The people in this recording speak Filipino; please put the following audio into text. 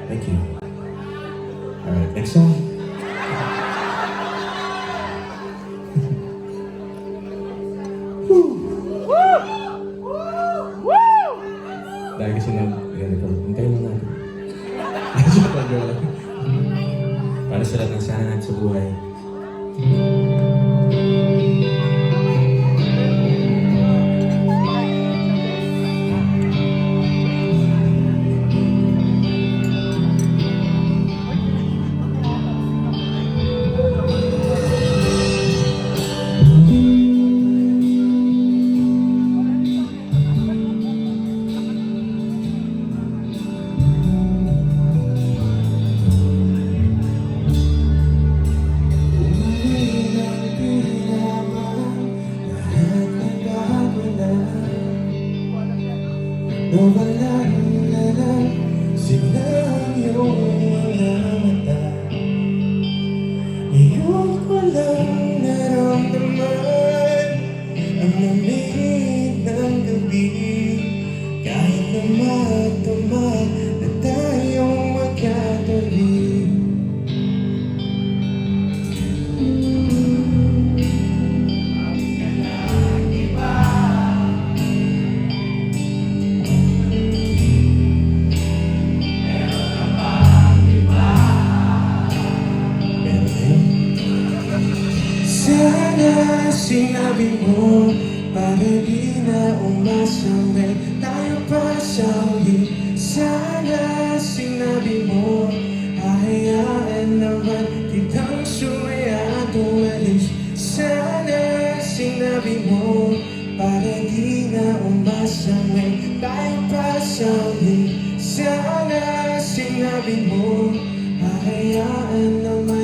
Thank you. Alright, next song. Dahil kasi nag-record, hintayin lang natin. Para sa lahat ng sana natin sa buhay. Nawala na lang sila iyong mga mata. Ngayon ko lang naramdaman ang lamig ng gabi. Kahit na magdamag na tayong magkatabi. Sana sinabi mo para di na umasamay tayo pa sa huli. Sana sinabi mo hahayaan naman kitang sumaya at umalis. Sana sinabi mo para di na umasamay tayo pa sa huli. Sana sinabi mo hahayaan naman